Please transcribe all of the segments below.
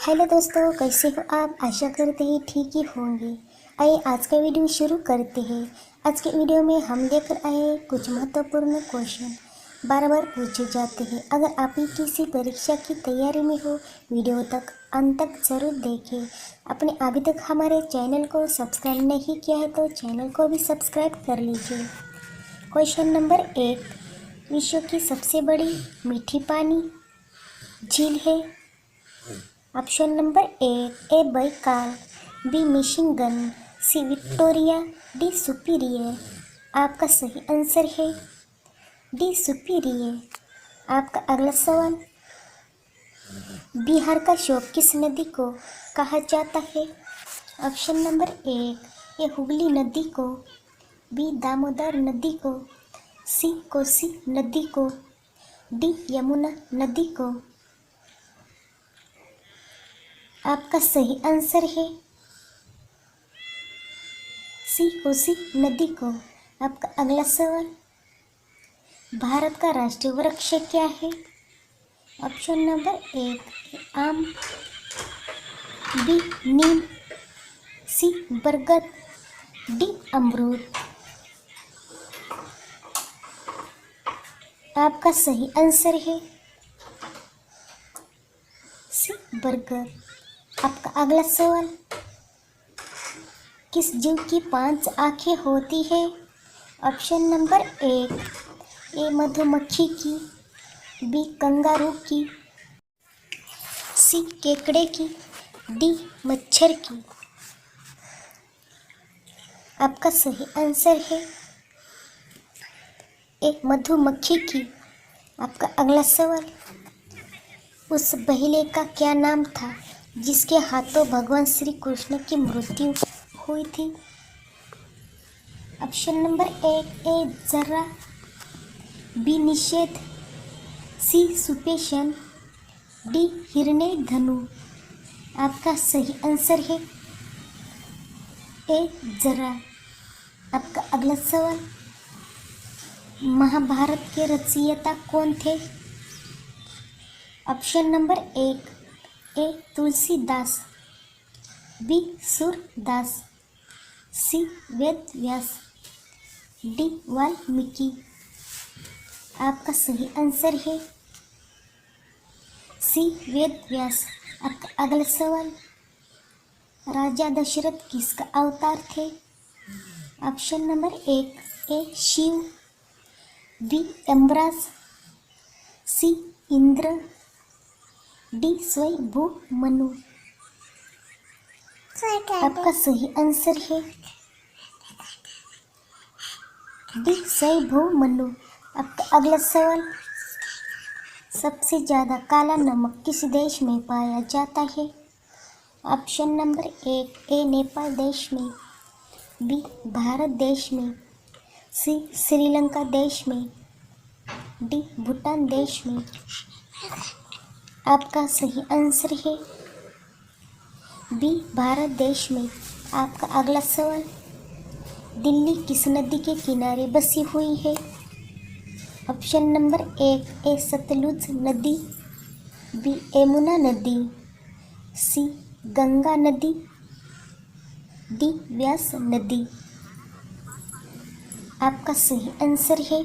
Hello दोस्तों, कैसे हो आप? आशा करते हैं ठीक ही होंगे। आइए आज का वीडियो शुरू करते हैं। आज के वीडियो में हम लेकर आए कुछ महत्वपूर्ण क्वेश्चन बार बार पूछे जाते हैं। अगर आप ही किसी परीक्षा की तैयारी में हो, वीडियो तक अंत तक जरूर देखें। आपने अभी तक हमारे चैनल को सब्सक्राइब नहीं किया है तो चैनल को भी सब्सक्राइब कर लीजिए। क्वेश्चन नंबर 1, विश्व की सबसे बड़ी मीठी पानी झील है? Option number A Baikal, B Michigan, C Victoria, D Superior. आपका सही आंसर है डी सुपीरियर। आपका अगला सवाल, बिहार का शोक किस नदी को कहा जाता है? ऑप्शन नंबर ए हुगली नदी को, बी दामोदर नदी को, सी कोसी नदी को, डी यमुना नदी को। आपका सही आंसर है सी कोसी नदी को। आपका अगला सवाल, भारत का राष्ट्रीय वृक्ष क्या है? ऑप्शन नंबर ए आम, बी नीम, सी बरगद, डी अमरूद। आपका सही आंसर है सी बरगद। आपका अगला सवाल, किस जीव की 5 आँखें होती है? ऑप्शन नंबर ए मधुमक्खी की, बी कंगारू की, सी केकड़े की, डी मच्छर की। आपका सही आंसर है ए मधुमक्खी की। आपका अगला सवाल, उस बहेले का क्या नाम था जिसके हाथों भगवान श्री कृष्ण की मृत्यु हुई थी? ऑप्शन नंबर ए जर्रा, बी निषेध, सी सुपेशन, डी हिरण्य धनु। आपका सही आंसर है ए जर्रा। आपका अगला सवाल, महाभारत के रचयिता कौन थे? Option number A Tulsidas, B Surdas, C Ved Vyas, D Valmiki. आपका सही आंसर है सी वेद व्यास। आपका अगला सवाल, राजा दशरथ किसका अवतार थे? Option number A Shiv, B Yamraj, C Indra, D Swayambhu Manu. आपका सही आंसर है डी स्वयंभू मनु। आपका अगला सवाल, सबसे ज़्यादा काला नमक किस देश में पाया जाता है? ऑप्शन नंबर ए नेपाल देश में, बी भारत देश में, सी श्रीलंका देश में, डी भूटान देश में। आपका सही आंसर है बी भारत देश में। आपका अगला सवाल, दिल्ली किस नदी के किनारे बसी हुई है? ऑप्शन नंबर ए सतलुज नदी, बी यमुना नदी, सी गंगा नदी, डी व्यास नदी। आपका सही आंसर है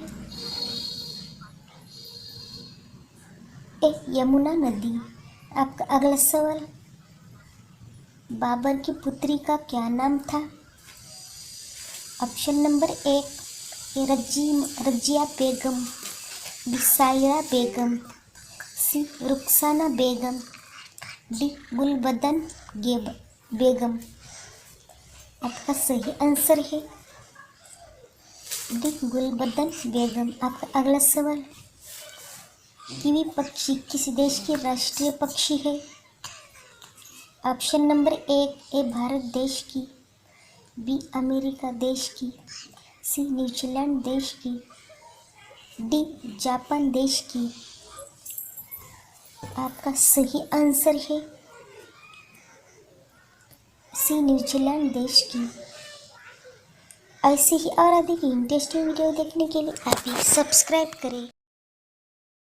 यमुना नदी। आपका अगला सवाल, बाबर की पुत्री का क्या नाम था? Option number A Razia Begum, B Saira Begum, C Rukhsana Begum, D Gulbadan Begum. आपका सही आंसर है डी गुलबदन बेगम। आपका अगला सवाल, कीवी पक्षी किस देश के राष्ट्रीय पक्षी है? ऑप्शन नंबर ए भारत देश की, बी अमेरिका देश की, सी न्यूजीलैंड देश की, डी जापान देश की। आपका सही आंसर है सी न्यूजीलैंड देश की। ऐसे ही और अधिक इंटरेस्टिंग वीडियो देखने के लिए आप भी सब्सक्राइब करें।